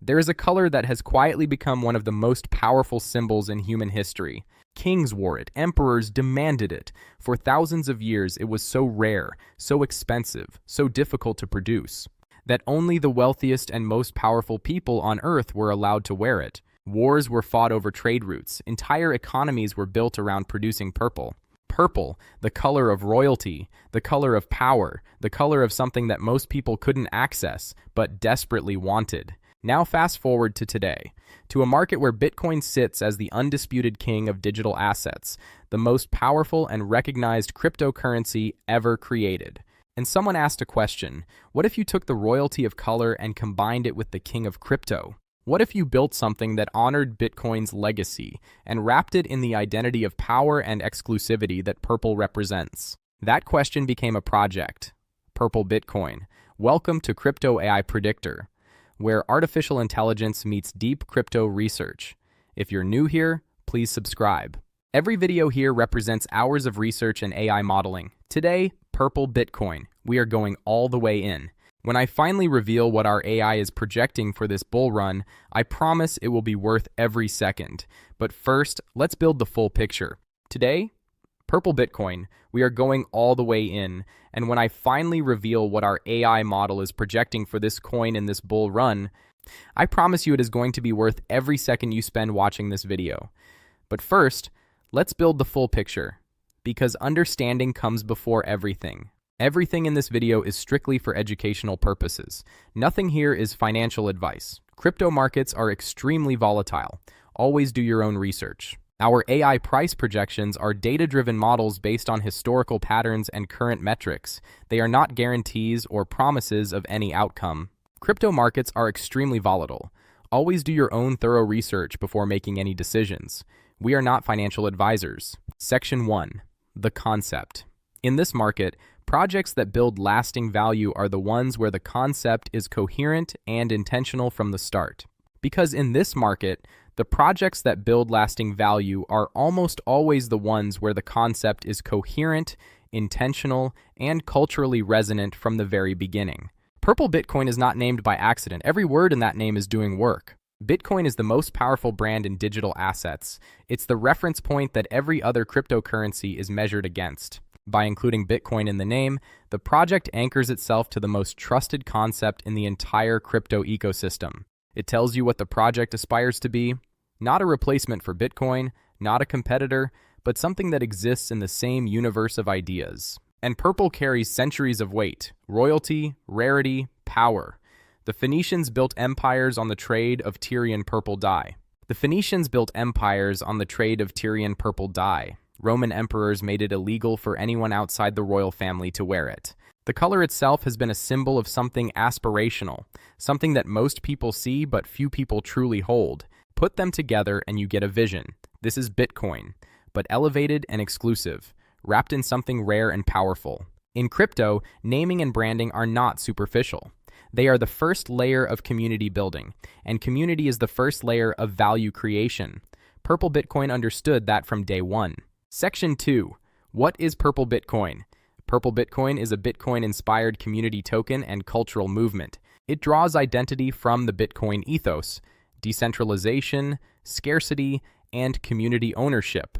There is a color that has quietly become one of the most powerful symbols in human history. Kings wore it, emperors demanded it. For thousands of years, it was so rare, so expensive, so difficult to produce, that only the wealthiest and most powerful people on Earth were allowed to wear it. Wars were fought over trade routes. Entire economies were built around producing purple. Purple, the color of royalty, the color of power, the color of something that most people couldn't access, but desperately wanted. Now fast forward to today, to a market where Bitcoin sits as the undisputed king of digital assets, the most powerful and recognized cryptocurrency ever created. And someone asked a question: what if you took the royalty of color and combined it with the king of crypto? What if you built something that honored Bitcoin's legacy and wrapped it in the identity of power and exclusivity that purple represents? That question became a project, Purple Bitcoin. Welcome to Crypto AI Predictor, where artificial intelligence meets deep crypto research. If you're new here, please subscribe. Every video here represents hours of research and AI modeling. Today, Purple Bitcoin. We are going all the way in. When I finally reveal what our AI is projecting for this bull run, I promise it will be worth every second. But first, let's build the full picture. Today, Purple Bitcoin, we are going all the way in, and when I finally reveal what our AI model is projecting for this coin in this bull run, I promise you it is going to be worth every second you spend watching this video. But first, let's build the full picture, because understanding comes before everything. Everything in this video is strictly for educational purposes. Nothing here is financial advice. Crypto markets are extremely volatile. Always do your own research. Our AI price projections are data-driven models based on historical patterns and current metrics. They are not guarantees or promises of any outcome. Crypto markets are extremely volatile. Always do your own thorough research before making any decisions. We are not financial advisors. Section 1. The concept. In this market, projects that build lasting value are the ones where the concept is coherent and intentional from the start. Because in this market, the projects that build lasting value are almost always the ones where the concept is coherent, intentional, and culturally resonant from the very beginning. Purple Bitcoin is not named by accident. Every word in that name is doing work. Bitcoin is the most powerful brand in digital assets. It's the reference point that every other cryptocurrency is measured against. By including Bitcoin in the name, the project anchors itself to the most trusted concept in the entire crypto ecosystem. It tells you what the project aspires to be, not a replacement for Bitcoin, not a competitor, but something that exists in the same universe of ideas. And purple carries centuries of weight, royalty, rarity, power. The Phoenicians built empires on the trade of Tyrian purple dye. Roman emperors made it illegal for anyone outside the royal family to wear it. The color itself has been a symbol of something aspirational, something that most people see but few people truly hold. Put them together and you get a vision. This is Bitcoin, but elevated and exclusive, wrapped in something rare and powerful. In crypto, naming and branding are not superficial. They are the first layer of community building, and community is the first layer of value creation. Purple Bitcoin understood that from day one. Section 2. What is Purple Bitcoin? Purple Bitcoin is a Bitcoin-inspired community token and cultural movement. It draws identity from the Bitcoin ethos, decentralization, scarcity, and community ownership,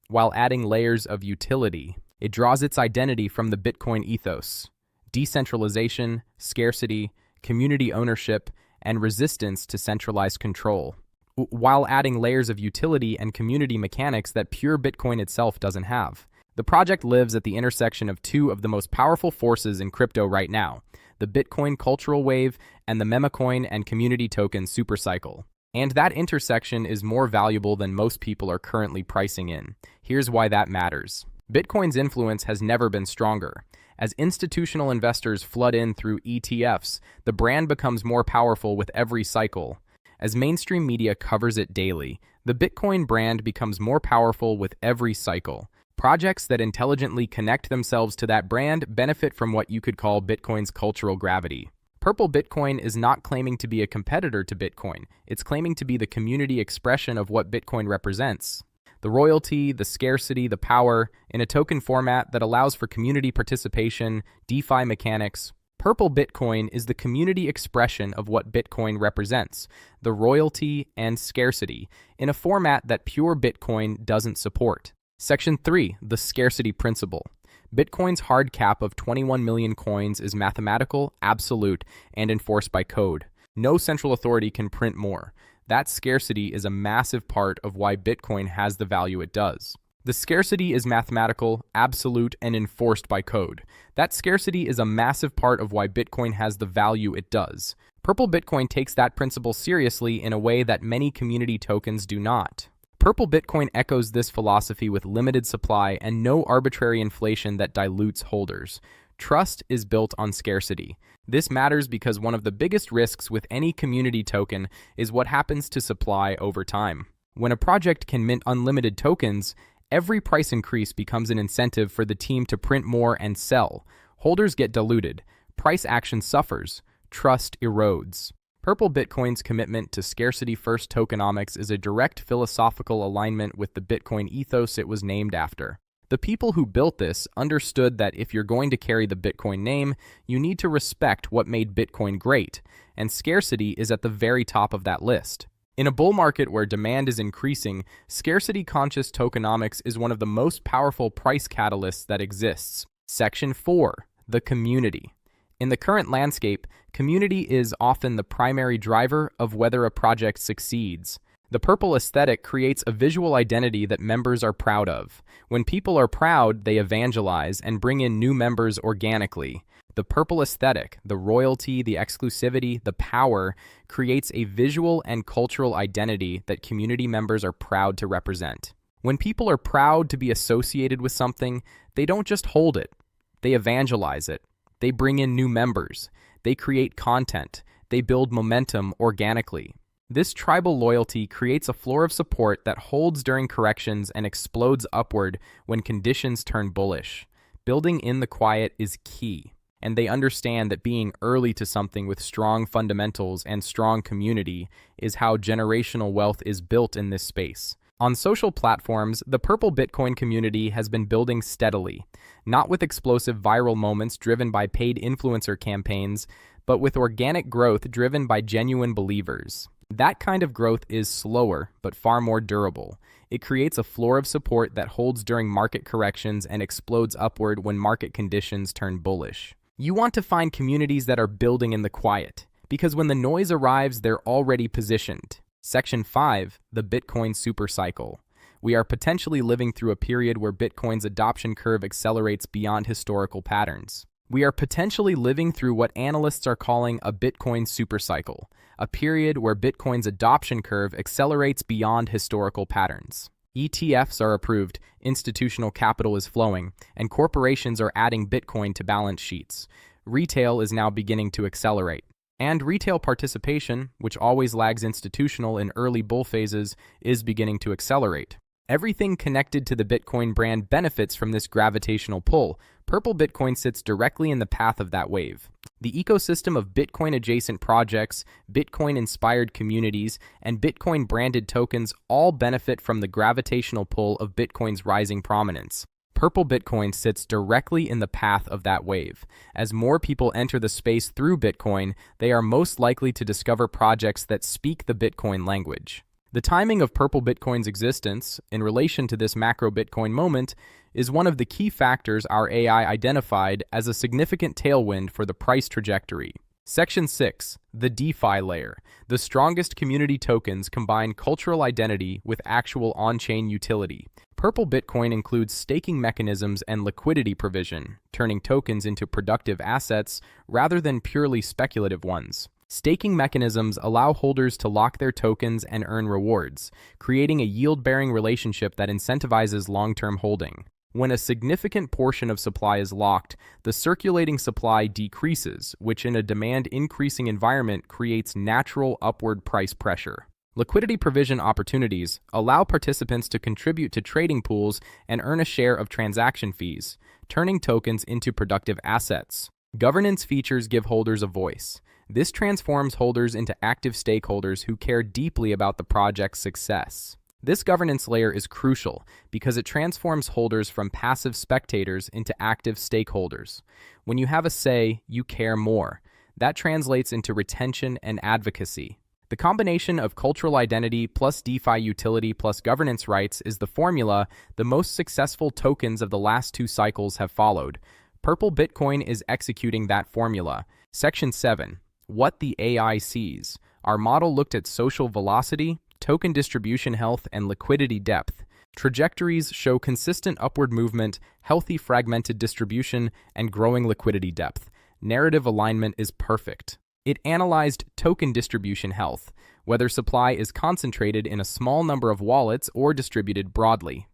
while adding layers of utility. It draws its identity from the Bitcoin ethos, decentralization, scarcity, community ownership, and resistance to centralized control, while adding layers of utility and community mechanics that pure Bitcoin itself doesn't have. The project lives at the intersection of two of the most powerful forces in crypto right now, the Bitcoin cultural wave and the memecoin and community token supercycle. And that intersection is more valuable than most people are currently pricing in. Here's why that matters. Bitcoin's influence has never been stronger. As institutional investors flood in through ETFs, the brand becomes more powerful with every cycle. As mainstream media covers it daily, the Bitcoin brand becomes more powerful with every cycle. Projects that intelligently connect themselves to that brand benefit from what you could call Bitcoin's cultural gravity. Purple Bitcoin is not claiming to be a competitor to Bitcoin. It's claiming to be the community expression of what Bitcoin represents. The royalty, the scarcity, the power, in a token format that allows for community participation, DeFi mechanics. Purple Bitcoin is the community expression of what Bitcoin represents, the royalty and scarcity, in a format that pure Bitcoin doesn't support. Section 3, the scarcity principle. Bitcoin's hard cap of 21 million coins is mathematical, absolute, and enforced by code. No central authority can print more. That scarcity is a massive part of why Bitcoin has the value it does. The scarcity is mathematical, absolute, and enforced by code. That scarcity is a massive part of why Bitcoin has the value it does. Purple Bitcoin takes that principle seriously in a way that many community tokens do not. Purple Bitcoin echoes this philosophy with limited supply and no arbitrary inflation that dilutes holders. Trust is built on scarcity. This matters because one of the biggest risks with any community token is what happens to supply over time. When a project can mint unlimited tokens, every price increase becomes an incentive for the team to print more and sell. Holders get diluted. Price action suffers. Trust erodes. Purple Bitcoin's commitment to scarcity-first tokenomics is a direct philosophical alignment with the Bitcoin ethos it was named after. The people who built this understood that if you're going to carry the Bitcoin name, you need to respect what made Bitcoin great, and scarcity is at the very top of that list. In a bull market where demand is increasing, scarcity-conscious tokenomics is one of the most powerful price catalysts that exists. Section 4. The community. In the current landscape, community is often the primary driver of whether a project succeeds. The purple aesthetic creates a visual identity that members are proud of. When people are proud, they evangelize and bring in new members organically. The purple aesthetic, the royalty, the exclusivity, the power, creates a visual and cultural identity that community members are proud to represent. When people are proud to be associated with something, they don't just hold it. They evangelize it. They bring in new members. They create content. They build momentum organically. This tribal loyalty creates a floor of support that holds during corrections and explodes upward when conditions turn bullish. Building in the quiet is key, and they understand that being early to something with strong fundamentals and strong community is how generational wealth is built in this space. On social platforms, the Purple Bitcoin community has been building steadily, not with explosive viral moments driven by paid influencer campaigns, but with organic growth driven by genuine believers. That kind of growth is slower, but far more durable. It creates a floor of support that holds during market corrections and explodes upward when market conditions turn bullish. You want to find communities that are building in the quiet, because when the noise arrives, they're already positioned. Section 5, the Bitcoin supercycle. We are potentially living through a period where Bitcoin's adoption curve accelerates beyond historical patterns. We are potentially living through what analysts are calling a Bitcoin supercycle, a period where Bitcoin's adoption curve accelerates beyond historical patterns. ETFs are approved, institutional capital is flowing, and corporations are adding Bitcoin to balance sheets. Retail is now beginning to accelerate. And retail participation, which always lags institutional in early bull phases, is beginning to accelerate. Everything connected to the Bitcoin brand benefits from this gravitational pull. Purple Bitcoin sits directly in the path of that wave. The ecosystem of Bitcoin-adjacent projects, Bitcoin-inspired communities, and Bitcoin-branded tokens all benefit from the gravitational pull of Bitcoin's rising prominence. Purple Bitcoin sits directly in the path of that wave. As more people enter the space through Bitcoin, they are most likely to discover projects that speak the Bitcoin language. The timing of Purple Bitcoin's existence, in relation to this macro Bitcoin moment, is one of the key factors our AI identified as a significant tailwind for the price trajectory. Section 6, the DeFi layer. The strongest community tokens combine cultural identity with actual on-chain utility. Purple Bitcoin includes staking mechanisms and liquidity provision, turning tokens into productive assets rather than purely speculative ones. Staking mechanisms allow holders to lock their tokens and earn rewards, creating a yield-bearing relationship that incentivizes long-term holding. When a significant portion of supply is locked, the circulating supply decreases, which in a demand-increasing environment creates natural upward price pressure. Liquidity provision opportunities allow participants to contribute to trading pools and earn a share of transaction fees, turning tokens into productive assets. Governance features give holders a voice. This transforms holders into active stakeholders who care deeply about the project's success. This governance layer is crucial because it transforms holders from passive spectators into active stakeholders. When you have a say, you care more. That translates into retention and advocacy. The combination of cultural identity plus DeFi utility plus governance rights is the formula the most successful tokens of the last 2 cycles have followed. Purple Bitcoin is executing that formula. Section 7. What the AI sees. Our model looked at social velocity, token distribution health, and liquidity depth. Trajectories show consistent upward movement, healthy fragmented distribution, and growing liquidity depth. Narrative alignment is perfect. It analyzed token distribution health, whether supply is concentrated in a small number of wallets or distributed broadly.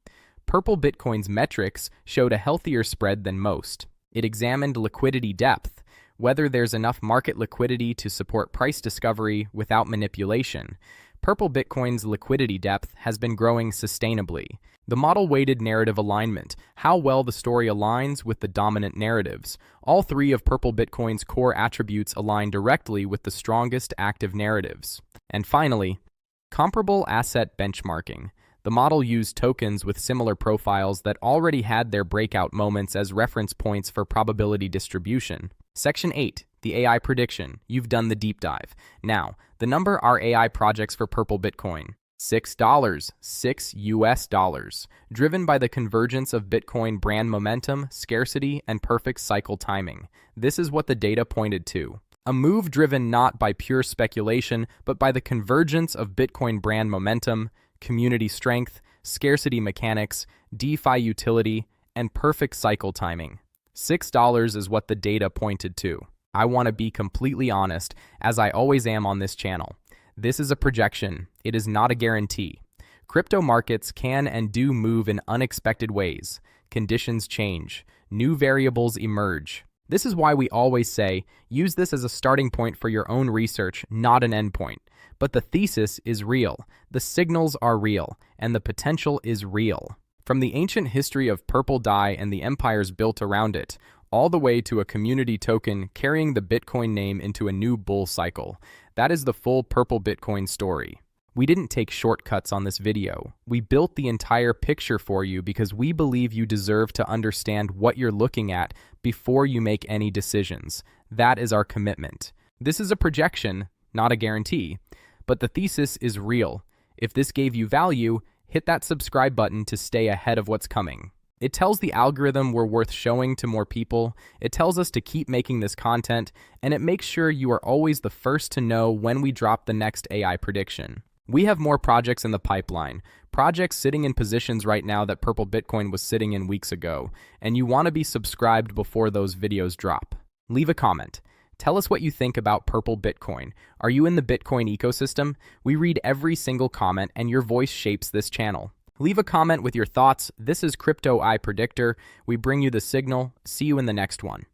Purple Bitcoin's metrics showed a healthier spread than most. It examined liquidity depth, whether there's enough market liquidity to support price discovery without manipulation. Purple Bitcoin's liquidity depth has been growing sustainably. The model weighted narrative alignment, how well the story aligns with the dominant narratives. All 3 of Purple Bitcoin's core attributes align directly with the strongest active narratives. And finally, comparable asset benchmarking. The model used tokens with similar profiles that already had their breakout moments as reference points for probability distribution. Section 8. The AI prediction. You've done the deep dive. Now, the number are AI projects for Purple Bitcoin. $6, $6, driven by the convergence of Bitcoin brand momentum, scarcity, and perfect cycle timing. This is what the data pointed to. A move driven not by pure speculation, but by the convergence of Bitcoin brand momentum, community strength, scarcity mechanics, DeFi utility, and perfect cycle timing. $6 is what the data pointed to. I want to be completely honest, as I always am on this channel. This is a projection. It is not a guarantee. Crypto markets can and do move in unexpected ways. Conditions change. New variables emerge. This is why we always say, use this as a starting point for your own research, not an endpoint. But the thesis is real. The signals are real, and the potential is real. From the ancient history of Purple Dye and the empires built around it, all the way to a community token carrying the Bitcoin name into a new bull cycle. That is the full Purple Bitcoin story. We didn't take shortcuts on this video. We built the entire picture for you because we believe you deserve to understand what you're looking at before you make any decisions. That is our commitment. This is a projection, not a guarantee, but the thesis is real. If this gave you value, hit that subscribe button to stay ahead of what's coming. It tells the algorithm we're worth showing to more people, it tells us to keep making this content, and it makes sure you are always the first to know when we drop the next AI prediction. We have more projects in the pipeline, projects sitting in positions right now that Purple Bitcoin was sitting in weeks ago, and you want to be subscribed before those videos drop. Leave a comment. Tell us what you think about Purple Bitcoin. Are you in the Bitcoin ecosystem? We read every single comment, and your voice shapes this channel. Leave a comment with your thoughts. This is Crypto Eye Predictor. We bring you the signal. See you in the next one.